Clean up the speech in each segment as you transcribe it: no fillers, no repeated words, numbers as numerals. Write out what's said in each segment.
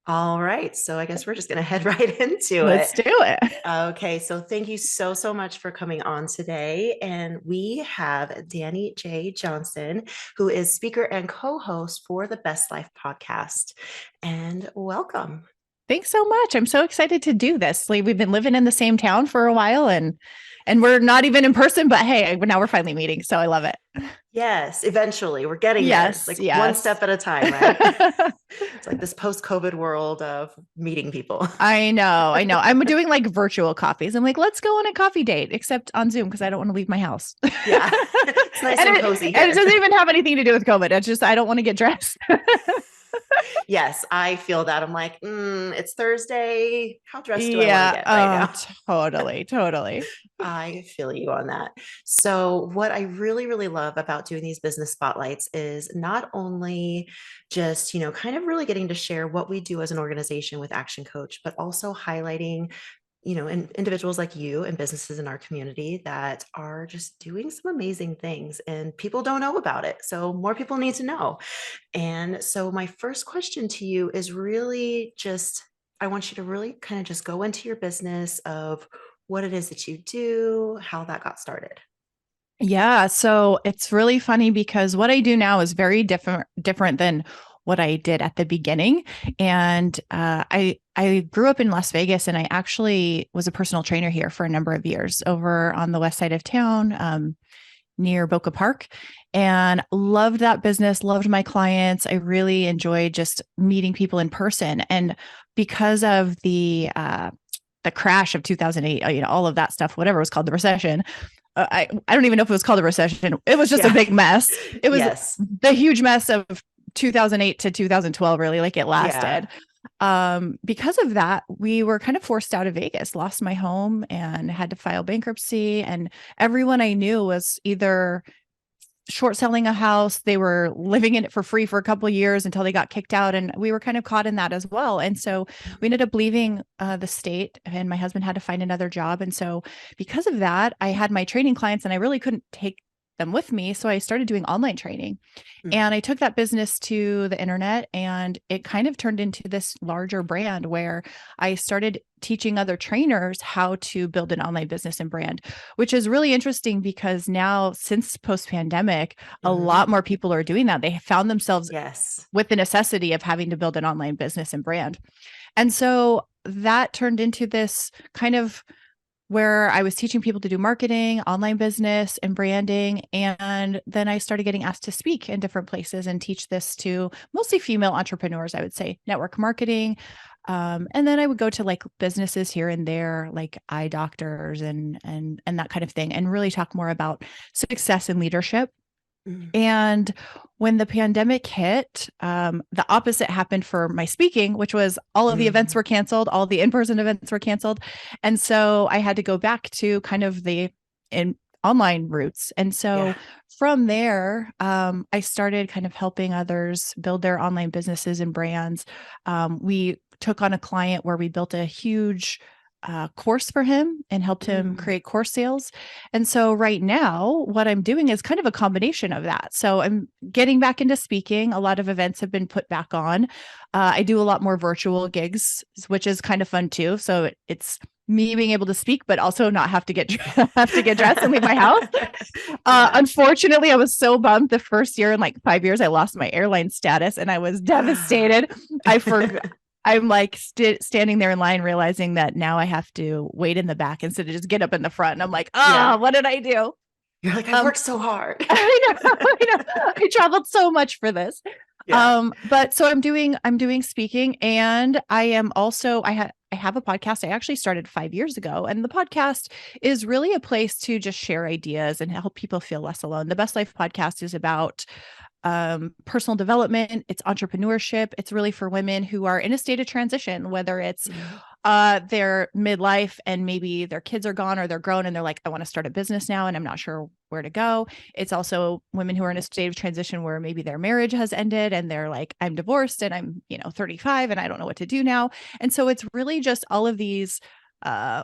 All right. So I guess we're just going to head right into it. Let's do it. Okay. So thank you so much for coming on today. And we have Danny J. Johnson, who is speaker and co host for the Best Life podcast. And welcome. Thanks so much. I'm so excited to do this. Like, we've been living in the same town for a while and we're not even in person, but hey, now we're finally meeting. So I love it. Yes, eventually we're getting there. It's Yes, like one yes. step at a time, right? It's like this post COVID world of meeting people. I know, I know. I'm doing like virtual coffees. I'm like, let's go on a coffee date, except on Zoom because I don't want to leave my house. and Yeah. It's nice and cozy and it here. doesn't even have anything to do with COVID. It's just I don't want to get dressed. Yes, I feel that. I'm like, it's Thursday. How dressed do I want to Yeah. get right Oh, now? totally, totally. I feel you on that. So, what I really love about doing these business spotlights is not only just, kind of really getting to share what we do as an organization with Action Coach, but also highlighting individuals like you and businesses in our community that are just doing some amazing things and people don't know about it. So more people need to know. And so my first question to you is really just I want you to really kind of just go into your business of what it is that you do, how that got started. Yeah, so it's really funny because what I do now is very different than what I did at the beginning. And I grew up in Las Vegas, and I actually was a personal trainer here for a number of years over on the west side of town, near Boca Park, and loved that business. Loved my clients. I really enjoyed just meeting people in person. And because of the crash of 2008, all of that stuff, whatever it was called, the recession, I don't even know if it was called a recession. It was just a Yeah. big mess. It was Yes. the huge mess of 2008 to 2012, really, like it Yeah. lasted. Because of that, we were kind of forced out of Vegas, lost my home and had to file bankruptcy. And everyone I knew was either short selling a house. They were living in it for free for a couple of years until they got kicked out. And we were kind of caught in that as well. And so we ended up leaving the state, and my husband had to find another job. And so because of that, I had my training clients and I really couldn't take them with me. So I started doing online training. Mhm. And I took that business to the internet, and it kind of turned into this larger brand where I started teaching other trainers how to build an online business and brand, which is really interesting because now, since post pandemic, a Mhm. lot more people are doing that. They found themselves Yes. with the necessity of having to build an online business and brand. And so that turned into this kind of where I was teaching people to do marketing, online business, and branding. And then I started getting asked to speak in different places and teach this to mostly female entrepreneurs, I would say, network marketing. And then I would go to like businesses here and there, like eye doctors and that kind of thing, and really talk more about success and leadership. Mhm. And when the pandemic hit, the opposite happened for my speaking, which was all of the events Mhm. were canceled, all the in-person events were canceled. And so I had to go back to kind of the in online roots. And Yeah. so from there, I started kind of helping others build their online businesses and brands. We took on a client where we built a huge course for him and helped him Mm. create course sales. And so right now, what I'm doing is kind of a combination of that. So I'm getting back into speaking. A lot of events have been put back on. I do a lot more virtual gigs, which is kind of fun too. So it's me being able to speak, but also not have to get have to get dressed and leave my house. Yeah. Unfortunately, I was so bummed the first year in like 5 years, I lost my airline status and I was devastated. I forgot. I'm like standing there in line, realizing that now I have to wait in the back instead of just get up in the front. And I'm like, Yeah. what did I do? You're like, I've Um, worked so hard. I know, I know. I traveled so much for this. Yeah. But so I'm doing speaking, and I am also I have a podcast I actually started 5 years ago. And the podcast is really a place to just share ideas and help people feel less alone. The Best Life podcast is about personal development, it's entrepreneurship. It's really for women who are in a state of transition, whether it's Mhm. their midlife and maybe their kids are gone or they're grown and they're like, I want to start a business now and I'm not sure where to go. It's also women who are in a state of transition where maybe their marriage has ended and they're like, I'm divorced and I'm, 35 and I don't know what to do now. And so it's really just all of these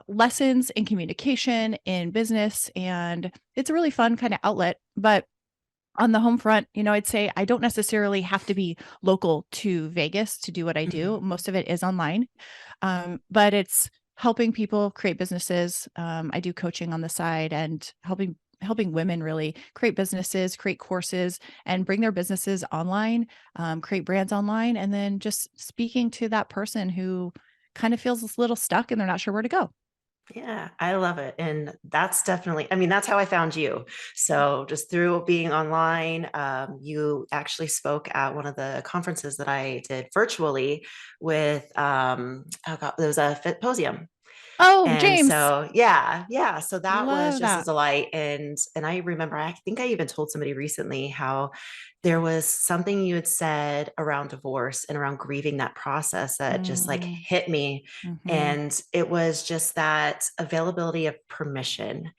lessons in communication in business, and it's a really fun kind of outlet. But On the home front, I'd say I don't necessarily have to be local to Vegas to do what I do. Mhm. Most of it is online. But it's helping people create businesses. I do coaching on the side and helping women really create businesses, create courses, and bring their businesses online, create brands online, and then just speaking to that person who kind of feels a little stuck and they're not sure where to go. Yeah, I love it. And that's definitely, I mean, that's how I found you. So just through being online, you actually spoke at one of the conferences that I did virtually with, oh God, there was a Fitposium. Oh, And James, so, yeah, yeah. So that was love just a that. delight. And I remember, I think I even told somebody recently how there was something you had said around divorce and around grieving that process that just like Mm, hit me. hmm And it was just that availability of permission.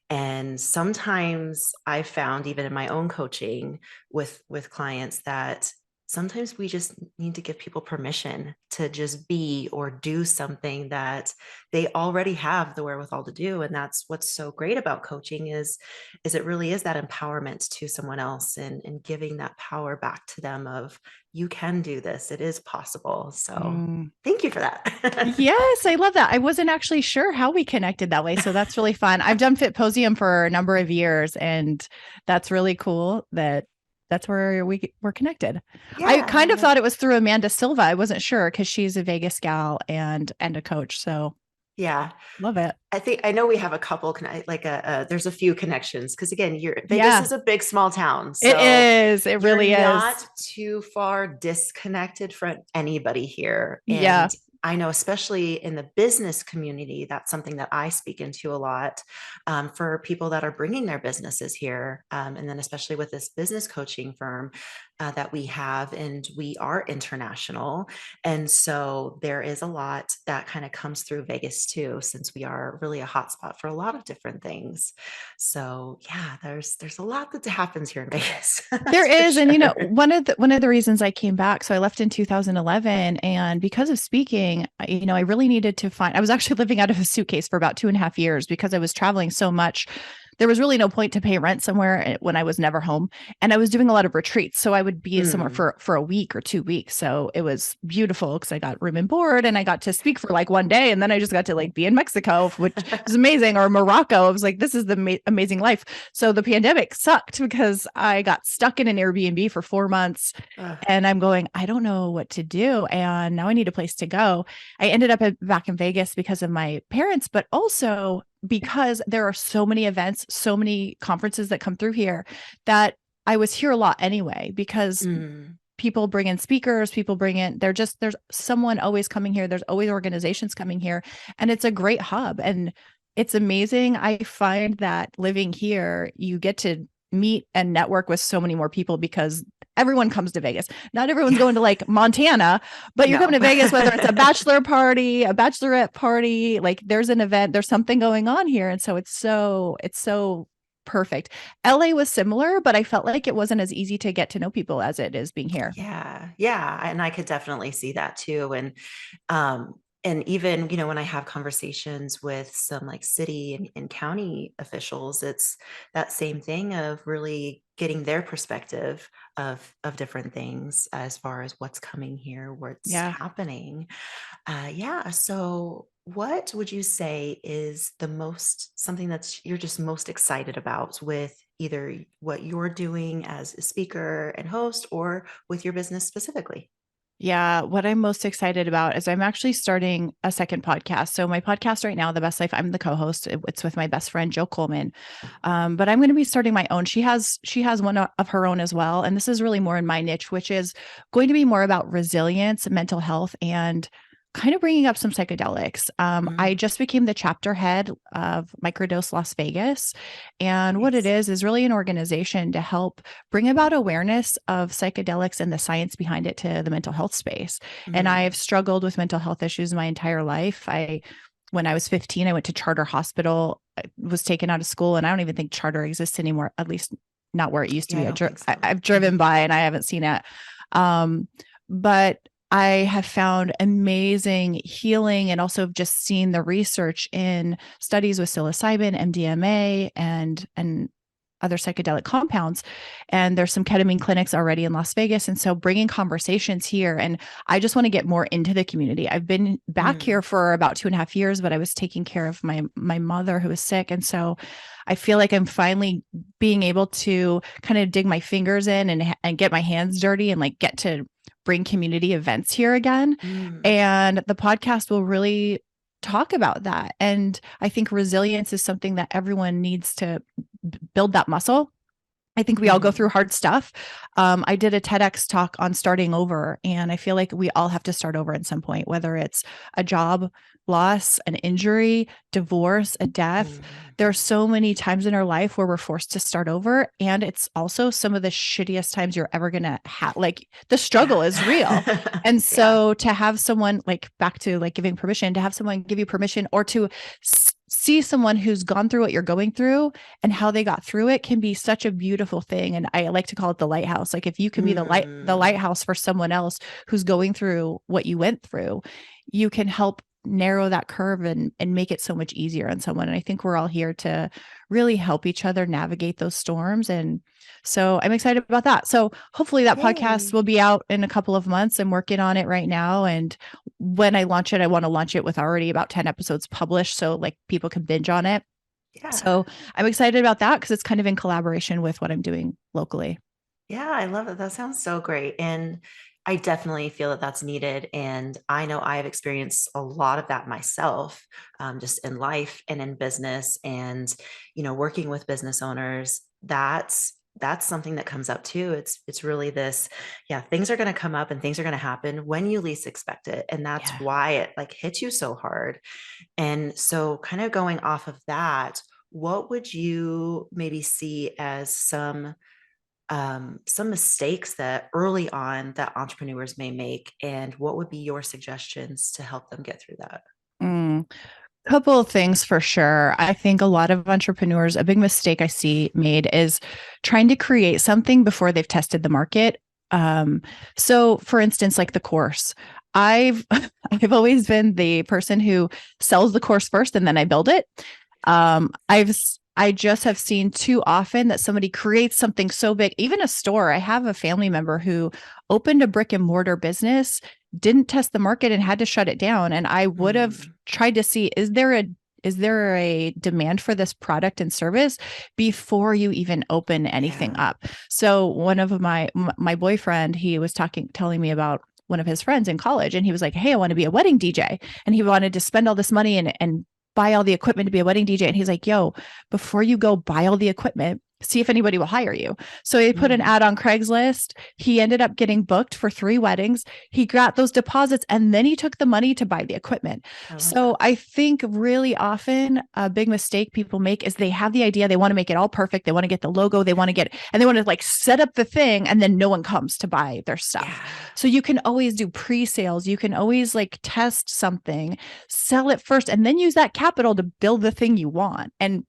And sometimes I found even in my own coaching with clients that sometimes we just need to give people permission to just be or do something that they already have the wherewithal to do. And that's what's so great about coaching is it really is that empowerment to someone else and giving that power back to them of you can do this, it is possible. So Mm. thank you for that. Yes, I love that. I wasn't actually sure how we connected that way. So that's really fun. I've done Fitposium for a number of years, and that's really cool that that's where we were connected. I kind of Yeah. thought it was through Amanda Silva. I wasn't sure because she's a Vegas gal and a coach. So Yeah. love it. I think I know we have a couple like there's a few connections because again, Vegas Yeah, is a big small town. it So is. It you're really not is. too far disconnected from anybody here. Yeah. And I know, especially in the business community, that's something that I speak into a lot for people that are bringing their businesses here. And then, especially with this business coaching firm that we have, and we are international. And so there is a lot that kind of comes through Vegas too, since we are really a hotspot for a lot of different things. So yeah, there's a lot that happens here in Vegas. There That's for is, and sure. one of the reasons I came back, so I left in 2011, and because of speaking, I really needed to find. I was actually living out of a suitcase for about 2.5 years because I was traveling so much. There was really no point to pay rent somewhere when I was never home, and I was doing a lot of retreats, so I would be somewhere Mm. for a week or 2 weeks. So it was beautiful because I got room and board, and I got to speak for like one day, and then I just got to like be in Mexico, which was amazing, or Morocco. I was like, this is the amazing life. So the pandemic sucked because I got stuck in an Airbnb for 4 months and I'm going, I don't know what to do. And now I need a place to go. I ended up back in Vegas because of my parents, but also because there are so many events, so many conferences that come through here that I was here a lot anyway because Mm. people bring in speakers, people bring in, there's someone always coming here. There's always organizations coming here, and it's a great hub. And it's amazing. I find that living here, you get to meet and network with so many more people because everyone comes to Vegas. Not everyone's Yeah. going to like Montana, but you're coming No. to Vegas, whether it's a bachelor party, a bachelorette party, like there's an event, there's something going on here. And so it's so perfect. LA was similar, but I felt like it wasn't as easy to get to know people as it is being here. Yeah, yeah, and I could definitely see that too. Um, and even when I have conversations with some like city and county officials, it's that same thing of really getting their perspective of different things as far as what's coming here, what's Yeah. happening. Yeah. So, what would you say is the most something that's you're just most excited about with either what you're doing as a speaker and host or with your business specifically? Yeah, what I'm most excited about is I'm actually starting a second podcast. So my podcast right now, The Best Life, I'm the co-host. It's with my best friend Jill Coleman. But I'm going to be starting my own. She has one of her own as well, and this is really more in my niche, which is going to be more about resilience, mental health, and kind of bringing up some psychedelics. I Mm, just became the chapter head of Microdose Las Vegas, and what it nice. is really an organization to help bring about awareness of psychedelics and the science behind it to the mental health space. And I've Mm, struggled with mental health issues my entire life. When I was 15, I went to Charter Hospital, I was taken out of school, and I don't even think Charter exists anymore, at least not where it used to yeah, I be. don't think so. I've driven by and I haven't seen it. Um, but I have found amazing healing and also just seen the research in studies with psilocybin, MDMA, and other psychedelic compounds. And there's some ketamine clinics already in Las Vegas. And so bringing conversations here, and I just want to get more into the community. I've been back Mm, here for about 2.5 years, but I was taking care of my mother who was sick. And so I feel like I'm finally being able to kind of dig my fingers in and get my hands dirty and like get to bring community events here again. mm, And the podcast will really talk about that. And I think resilience is something that everyone needs to build that muscle. I think we all go through mhm. hard stuff. I did a TEDx talk on starting over, and I feel like we all have to start over at some point, whether it's a job loss, an injury, divorce, a death. Mm. There are so many times in our life where we're forced to start over. And it's also some of the shittiest times you're ever going to have. Like the struggle is real. Yeah. And Yeah. so to have someone, like back to like giving permission, to have someone give you permission, or to see someone who's gone through what you're going through and how they got through it, can be such a beautiful thing. And I like to call it the lighthouse. Like if you can be the Mm. lighthouse for someone else who's going through what you went through, you can help narrow that curve and make it so much easier on someone. And I think we're all here to really help each other navigate those storms. And so I'm excited about that. So hopefully that podcast Yay. will be out in a couple of months. I'm working on it right now. And when I launch it, I want to launch it with already about 10 episodes published, so like people can binge on it. Yeah. So I'm excited about that because it's kind of in collaboration with what I'm doing locally. Yeah, I love it. That sounds so great. And I definitely feel that that's needed. And I know I've experienced a lot of that myself, just in life and in business and, working with business owners. That's something that comes up too. It's really this, yeah, things are going to come up and things are going to happen when you least expect it. And that's Yeah. why it like hits you so hard. And so kind of going off of that, what would you maybe see as some mistakes that early on that entrepreneurs may make, and what would be your suggestions to help them get through that? Mm. Couple of things for sure. I think a lot of entrepreneurs, a big mistake I see made is trying to create something before they've tested the market. So for instance, like the course, I've I've always been the person who sells the course first and then I build it. I just have seen too often that somebody creates something so big, even a store. I have a family member who opened a brick and mortar business, didn't test the market and had to shut it down. And I would have Mm, tried to see, is there a demand for this product and service before you even open anything yeah. up? So one of my boyfriend, he was telling me about one of his friends in college, and he was like, hey, I want to be a wedding DJ. And he wanted to spend all this money and buy all the equipment to be a wedding DJ. And he's like, yo, before you go buy all the equipment, see if anybody will hire you. So he put an Mm, ad on Craigslist. He ended up getting booked for 3 weddings. He got those deposits and then he took the money to buy the equipment. I love So that. I think really often a big mistake people make is they have the idea, they want to make it all perfect. They want to get the logo, and they want to like set up the thing, and then no one comes to buy their stuff. Yeah. So you can always do pre-sales. You can always like test something, sell it first, and then use that capital to build the thing you want. And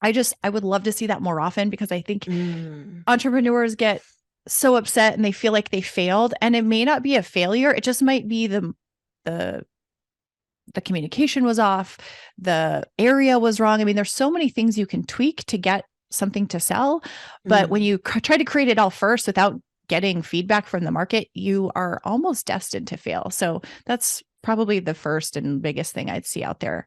I would love to see that more often, because I think Mm, entrepreneurs get so upset and they feel like they failed, and it may not be a failure. It just might be the the communication was off, the area was wrong. I mean, there's so many things you can tweak to get something to sell, but when mm. you try to create it all first without getting feedback from the market, you are almost destined to fail. So that's probably the first and biggest thing I'd see out there.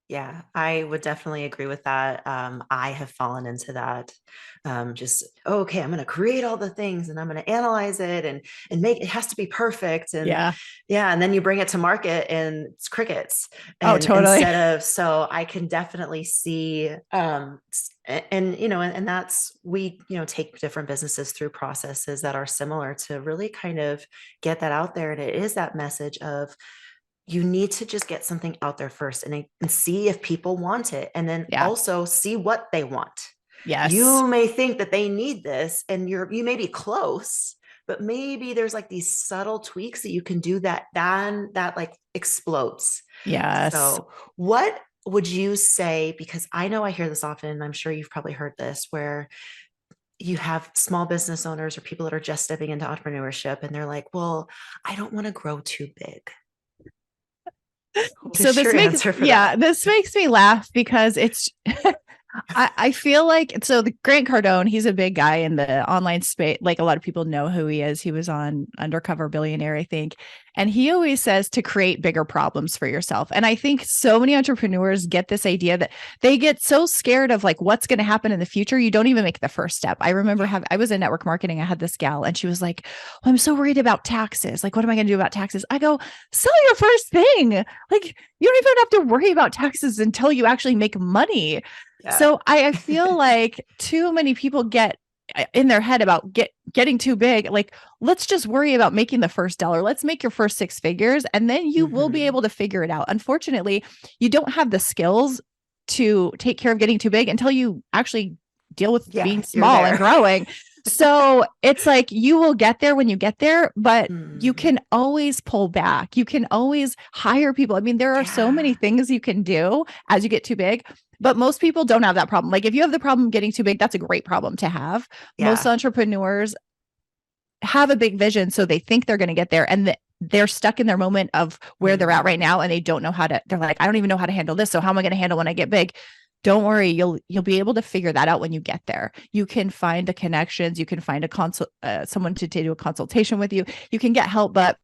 Yeah, I would definitely agree with that. I have fallen into that. Just okay, I'm going to create all the things and I'm going to analyze it and make it has to be perfect. And Yeah. yeah, and then you bring it to market and it's crickets. Oh, And totally. instead of so I can definitely see and and that's we take different businesses through processes that are similar to really kind of get that out there. And it is that message of you need to just get something out there first and see if people want it. And then Yeah. also see what they want. Yes. You may think that they need this and you may be close, but maybe there's like these subtle tweaks that you can do that then that like explodes. Yes. So what would you say? Because I know I hear this often, and I'm sure you've probably heard this, where you have small business owners or people that are just stepping into entrepreneurship and they're like, well, I don't want to grow too big. What So is this your makes answer for yeah, that? this makes me laugh because it's I feel like so the Grant Cardone, he's a big guy in the online space. Like a lot of people know who he is. He was on Undercover Billionaire, I think. And he always says to create bigger problems for yourself. And I think so many entrepreneurs get this idea that they get so scared of like what's going to happen in the future. You don't even make the first step. I remember I was in network marketing. I had this gal and she was like, oh, I'm so worried about taxes. Like, what am I going to do about taxes? I go, sell your first thing. Like, you don't even have to worry about taxes until you actually make money. Yeah. So I feel like too many people get in their head about getting too big. Like, let's just worry about making the first dollar. Let's make your first six figures, and then you will be Hmm. able to figure it out. Unfortunately, you don't have the skills to take care of getting too big until you actually deal with Yeah, being you're small and there. growing. So it's like you will get there when you get there, but you Mm, can always pull back. You can always hire people. I mean, there are so yeah. many things you can do as you get too big, but most people don't have that problem. Like if you have the problem getting too big, that's a great problem to have. Most Yeah. entrepreneurs have a big vision, so they think they're going to get there, and they're stuck in their moment of where they're at right Mm, now, and they don't know how to. They're like, I don't even know how to handle this. So how am I going to handle when I get big? Don't worry, you'll be able to figure that out when you get there. You can find the connections. You can find a someone to do a consultation with you. You can get help, but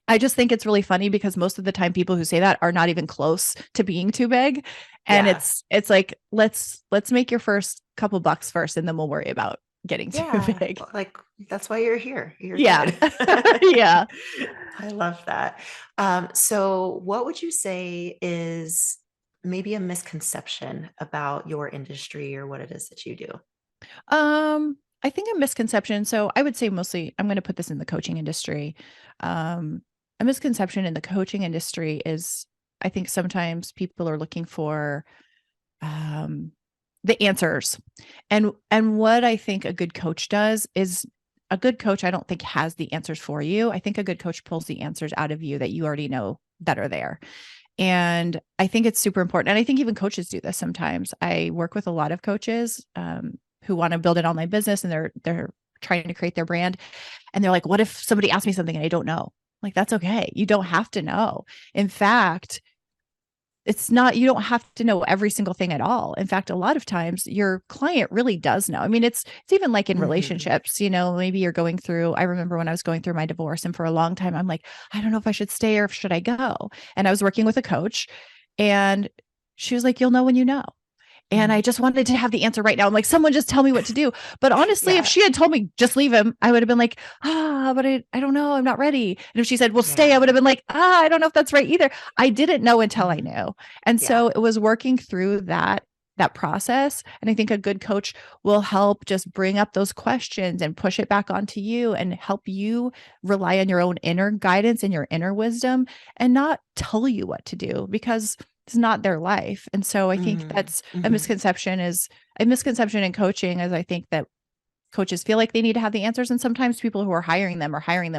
I just think it's really funny because most of the time people who say that are not even close to being too big. And yeah. it's like let's make your first couple bucks first and then we'll worry about getting too Yeah. big. Well, like that's why you're here. You're Yeah. good. Yeah. I love that. So what would you say is maybe a misconception about your industry or what it is that you do? I think a misconception. So I would say mostly I'm going to put this in the coaching industry. Um, a misconception in the coaching industry is I think sometimes people are looking for um the answers. And what I think a good coach does is a good coach I don't think has the answers for you. I think a good coach pulls the answers out of you that you already know that are there. And I think it's super important. And I think even coaches do this sometimes. I work with a lot of coaches who want to build an online business and they're trying to create their brand. And they're like, what if somebody asks me something and I don't know? Like, that's okay. You don't have to know. In fact, it's not, you don't have to know every single thing at all. In fact, a lot of times your client really does know. I mean, it's even like in Hmm. relationships, maybe you're going through, I remember when I was going through my divorce and for a long time, I'm like, I don't know if I should stay or if should I go. And I was working with a coach and she was like, you'll know when you know. And I just wanted to have the answer right now. I'm like, someone just tell me what to do. But honestly, if Yeah. she had told me just leave him, I would have been like, but I don't know. I'm not ready. And if she said, well, stay, I would Yeah. have been like, I don't know if that's right either. I didn't know until I Mhm. knew. And Yeah. so it was working through that process. And I think a good coach will help just bring up those questions and push it back onto you and help you rely on your own inner guidance and your inner wisdom and not tell you what to do because it's not their life. And so I think Mhm. that's Mhm. a misconception in coaching is I think that coaches feel like they need to have the answers and sometimes people who are hiring them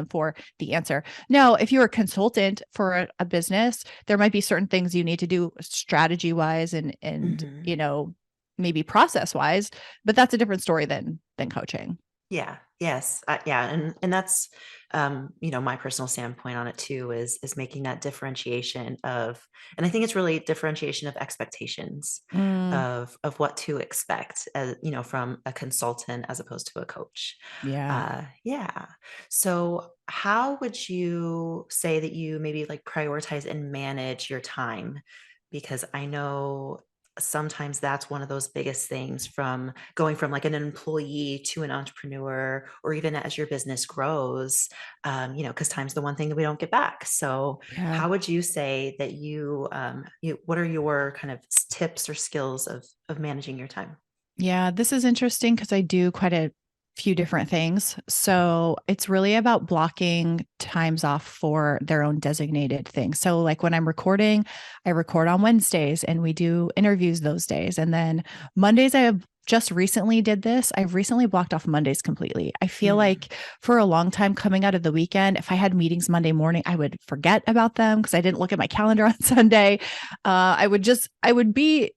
for the answer. Now, if you're a consultant for a business, there might be certain things you need to do strategy wise and Mhm. maybe process wise, but that's a different story than coaching. Yeah. Yes. Yeah. And that's my personal standpoint on it too is making that differentiation of, and I think it's really differentiation of expectations Mm, of what to expect as from a consultant as opposed to a coach. yeah. Yeah. So how would you say that you maybe like prioritize and manage your time? Because I know sometimes that's one of those biggest things from going from like an employee to an entrepreneur or even as your business grows, because time's the one thing that we don't get back. So Yeah. how would you say that what are your kind of tips or skills of managing your time? Yeah, this is interesting because I do quite a few different things. So it's really about blocking times off for their own designated things. So, like when I'm recording, I record on Wednesdays and we do interviews those days. And then Mondays, I have just recently did this. I've recently blocked off Mondays completely. I feel Mm, like for a long time coming out of the weekend, if I had meetings Monday morning, I would forget about them because I didn't look at my calendar on Sunday. I would be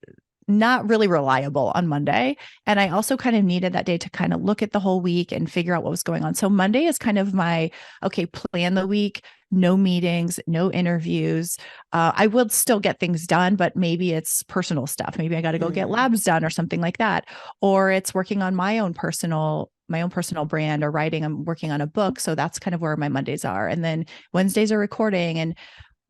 not really reliable on Monday. And I also kind of needed that day to kind of look at the whole week and figure out what was going on. So Monday is kind of my, okay, plan the week, no meetings, no interviews. I will still get things done, but maybe it's personal stuff. Maybe I got to go get Mm, labs done or something like that. Or it's working on my own personal brand or writing. I'm working on a book. So that's kind of where my Mondays are. And then Wednesdays are recording. And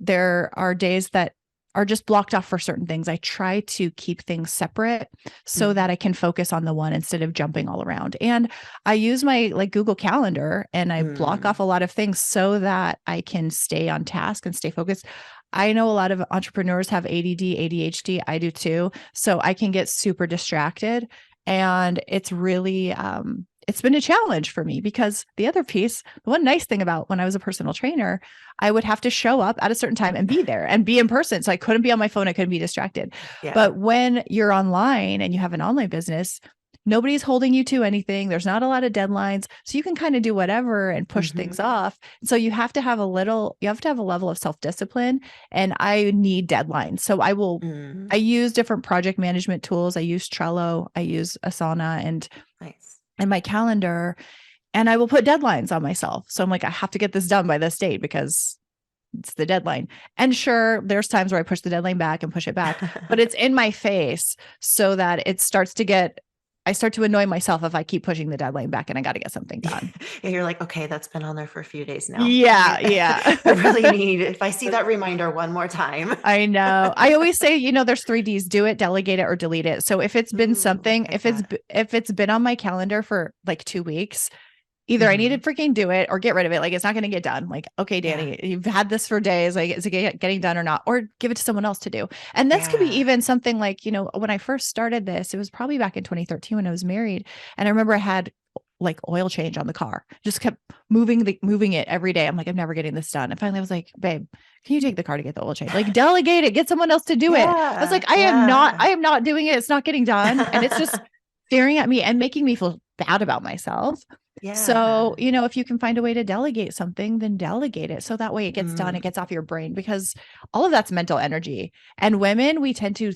there are days that are just blocked off for certain things. I try to keep things separate so that mm, I can focus on the one instead of jumping all around. And I use my like Google Calendar and I block off mm. a lot of things so that I can stay on task and stay focused. I know a lot of entrepreneurs have ADD, ADHD. I do too. So I can get super distracted. And it's been a challenge for me because the other piece, the one nice thing about when I was a personal trainer, I would have to show up at a certain time and be there and be in person. So I couldn't be on my phone. I couldn't be distracted. Yeah. But when you're online and you have an online business, nobody's holding you to anything. There's not a lot of deadlines. So you can kind of do whatever and push things Hmm. off. So you have to have a level of self-discipline. And I need deadlines. So I Mm. use different project management tools. I use Trello, I use Asana Nice. and my calendar, and I will put deadlines on myself. So I'm like, I have to get this done by this date because it's the deadline. And sure, there's times where I push the deadline back and push it back, but it's in my face so that I start to annoy myself if I keep pushing the deadline back and I got to get something Yeah, done. you're like, okay, that's been on there for a few days now. Yeah. Yeah. I really need, if I see that reminder one more time. I know. I always say, there's 3 Ds: do it, delegate it, or delete it. So if it's been Ooh, something, like that. if it's been on my calendar for like 2 weeks, either I need to Hmm. freaking do it or get rid of it. Like it's not going to get done. Like, okay, Yeah. Danny, you've had this for days. Like, is it getting done or not? Or give it to someone else to do. And this could be Yeah. even something like, when I first started this, it was probably back in 2013 when I was married. And I remember I had like oil change on the car, just kept moving it every day. I'm like, I'm never getting this done. And finally I was like, babe, can you take the car to get the oil change? Like delegate it, get someone else to do it. I was Yeah. like, I am not, Yeah. I am not doing it. It's not getting done. And it's just staring at me and making me feel bad about myself. So, Yeah. if you can find a way to delegate something, then delegate it. So that way it gets done, it Mm. gets off your brain because all of that's mental energy. And women, we tend to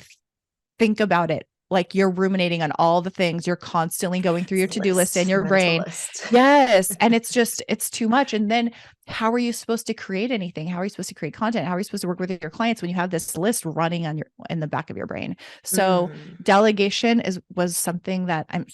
think about it like you're ruminating on all the things. You're constantly going through It's your a to-do list in list, your mental brain. list. Yes. And it's too much. And then how are you supposed to create anything? How are you supposed to create content? How are you supposed to work with your clients when you have this list running in the back of your brain? So Mm. delegation was something that I'm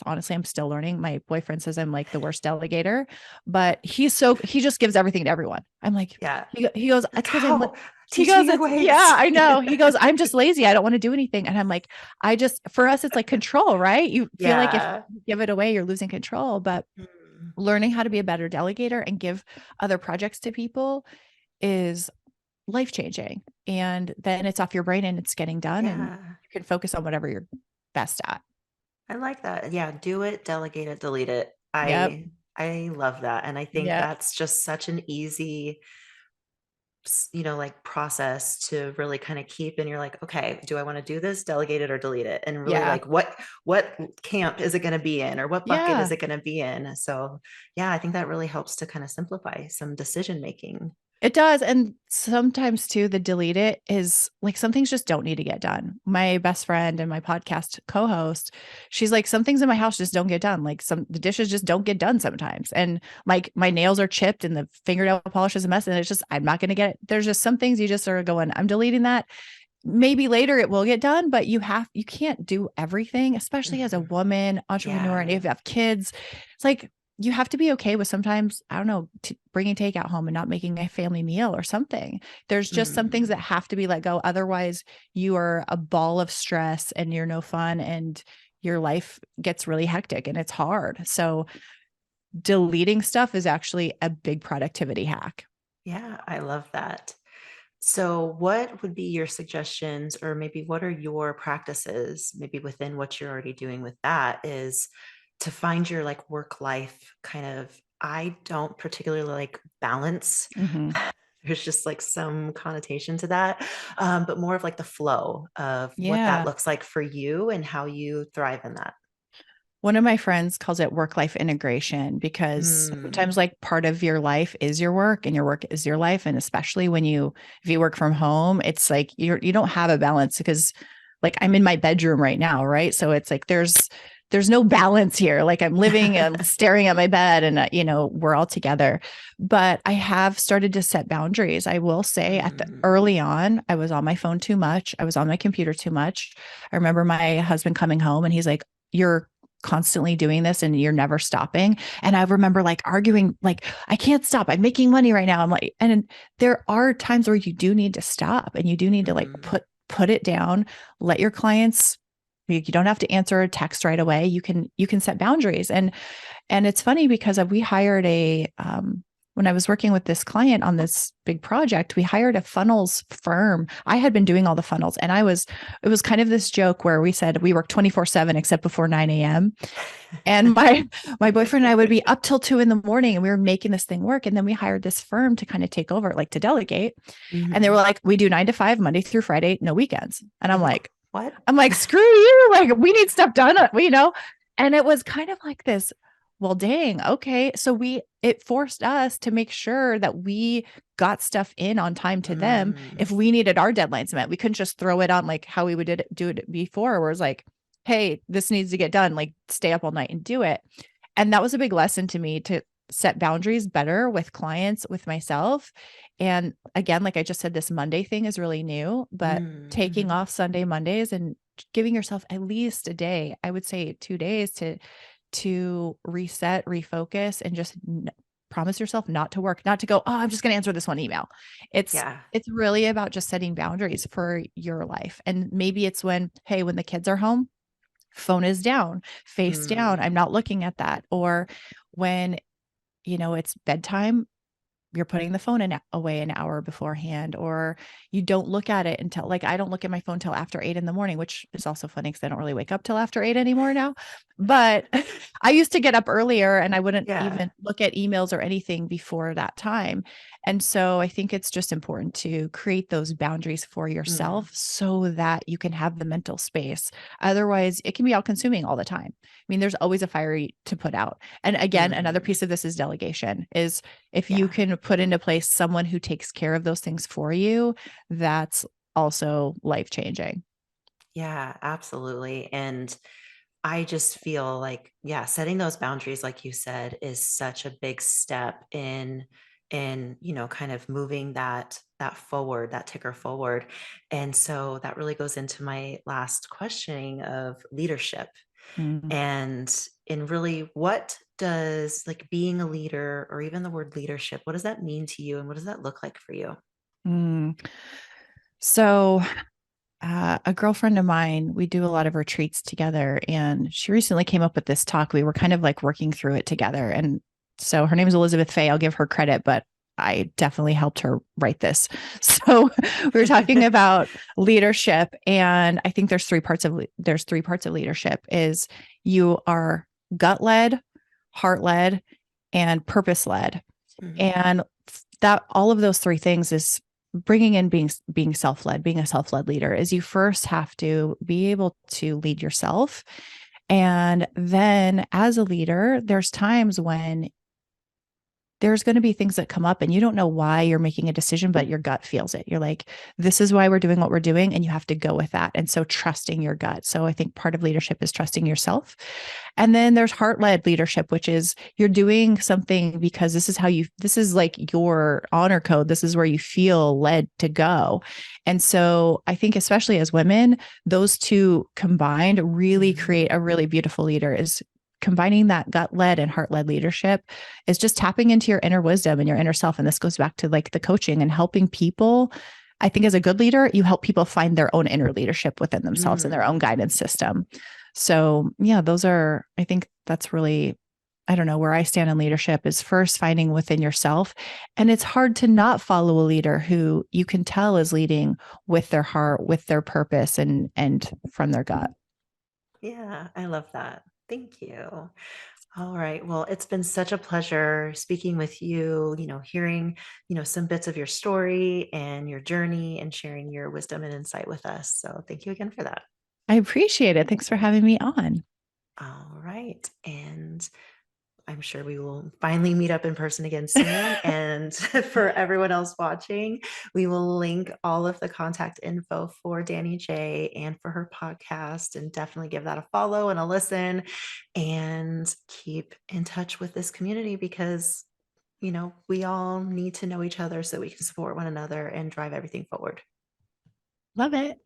still learning. My boyfriend says I'm like the worst delegator, but he just gives everything to everyone. I'm like, Yeah. he goes, Like, that's because I'm, how? he Teach me goes, your it's, yeah, ways. I know. He goes, I'm just lazy. I don't want to do anything. And I'm like, for us, it's like control, right? You feel like if Yeah. you give it away, you're losing control. But Mm. learning how to be a better delegator and give other projects to people is life changing. And then it's off your brain and it's getting done and Yeah. you can focus on whatever you're best at. I like that. Yeah, do it, delegate it, delete it. Yep. I love that. And I think Yep. that's just such an easy like process to really kind of keep, and you're like, okay, do I want to do this, delegate it or delete it? And really Yeah. like what camp is it going to be in, or what bucket is Yeah. it going to be in? So yeah, I think that really helps to kind of simplify some decision making. It does. And sometimes too, the delete it is like some things just don't need to get done. My best friend and my podcast co-host, she's like, some things in my house just don't get done. Like the dishes just don't get done sometimes. And like my nails are chipped and the fingernail polish is a mess. And it's just, I'm not going to get it. There's just some things you just are going, I'm deleting that. Maybe later it will get done, but you can't do everything, especially as a Mhm. woman, entrepreneur, and Yeah. if you have kids. It's like you have to be okay with sometimes, I don't know, bringing takeout home and not making a family meal or something. There's just some things Mm. that have to be let go. Otherwise, you are a ball of stress and you're no fun and your life gets really hectic and it's hard. So, deleting stuff is actually a big productivity hack. Yeah, I love that. So, what would be your suggestions, or maybe what are your practices, maybe within what you're already doing with that, is to find your like work life kind of? I don't particularly like balance. Mhm. There's just like some connotation to that, but more of like the flow of what that Yeah. looks like for you and how you thrive in that. One of my friends calls it work life integration because Mm, sometimes like part of your life is your work and your work is your life. And especially if you work from home, it's like you don't have a balance because like I'm in my bedroom right now. Right. So it's like there's no balance here. Like I'm living and staring at my bed and, we're all together. But I have started to set boundaries. I will say at the Mm, early on, I was on my phone too much. I was on my computer too much. I remember my husband coming home and he's like, you're constantly doing this and you're never stopping. And I remember like arguing, like, I can't stop. I'm making money right now. I'm like, and there are times where you do need to stop and you do need to like mhm, put it down, let your clients, you don't have to answer a text right away. You can set boundaries. And it's funny because we hired when I was working with this client on this big project, we hired a funnels firm. I had been doing all the funnels and it was kind of this joke where we said we work 24/7 except before 9 a.m. And my boyfriend and I would be up till 2 in the morning and we were making this thing work. And then we hired this firm to kind of take over, like to delegate. And they were mhm. like, we do 9 to 5, Monday through Friday, no weekends. And You're like, what? I'm like, screw you. Like, we need stuff done. And it was kind of like this. Well, dang. Okay. So it forced us to make sure that we got stuff in on time to them. Mm, If we needed our deadlines met, we couldn't just throw it on like how we would do it before, where it's like, hey, this needs to get done. Like, stay up all night and do it. And that was a big lesson to me to set boundaries better with clients, with myself. And again, like I just said, this Monday thing is really new, but taking mhm. off Sunday, Mondays and giving yourself at least a day, I would say 2 days to reset, refocus, and just promise yourself not to work, not to go, oh, I'm just going to answer this one email. It's Yeah. it's really about just setting boundaries for your life. And maybe it's when, hey, when the kids are home, phone is down, face down. Mm, I'm not looking at that. Or when, it's bedtime, you're putting the phone away an hour beforehand, or you don't look at it until, like, I don't look at my phone till after 8 in the morning, which is also funny because I don't really wake up till after 8 anymore now. But I used to get up earlier and I wouldn't yeah. even look at emails or anything before that time. And so I think it's just important to create those boundaries for Mm, yourself so that you can have the mental space. Otherwise, it can be all consuming all the time. I mean, there's always a fire to put out. And again, another mm, piece of this is delegation, is if you yeah. can put into place someone who takes care of those things for you, that's also life changing. Yeah, absolutely. And I just feel like, yeah, setting those boundaries, like you said, is such a big step in kind of moving that forward, that ticker forward. And so that really goes into my last questioning of leadership. Mm. And in really, what does like being a leader or even the word leadership, what does that mean to you? And what does that look like for you? Mm. So, a girlfriend of mine, we do a lot of retreats together, and she recently came up with this talk. We were kind of like working through it together. And so her name is Elizabeth Fay. I'll give her credit, but I definitely helped her write this. So we were talking about leadership, and I think there's 3 parts of leadership: is you are gut led, heart led, and purpose led. Mhm. And that all of those 3 things is bringing in being self-led. Being a self-led leader is you first have to be able to lead yourself. And then as a leader, there's times when there's going to be things that come up and you don't know why you're making a decision, but your gut feels it. You're like, this is why we're doing what we're doing. And you have to go with that. And so trusting your gut. So I think part of leadership is trusting yourself. And then there's heart led leadership, which is you're doing something because this is like your honor code. This is where you feel led to go. And so I think, especially as women, those two combined really Mhm. create a really beautiful leader. Is combining that gut led and heart led leadership is just tapping into your inner wisdom and your inner self. And this goes back to like the coaching and helping people. I think as a good leader, you help people find their own inner leadership within themselves and their own Mm. guidance system. So, yeah, I think that's really, I don't know, where I stand in leadership is first finding within yourself. And it's hard to not follow a leader who you can tell is leading with their heart, with their purpose, and from their gut. Yeah, I love that. Thank you. All right. Well, it's been such a pleasure speaking with you, hearing some bits of your story and your journey and sharing your wisdom and insight with us. So thank you again for that. I appreciate it. Thanks for having me on. All right. And I'm sure we will finally meet up in person again soon. And for everyone else watching, we will link all of the contact info for Danny J and for her podcast, and definitely give that a follow and a listen, and keep in touch with this community because, we all need to know each other so we can support one another and drive everything forward. Love it.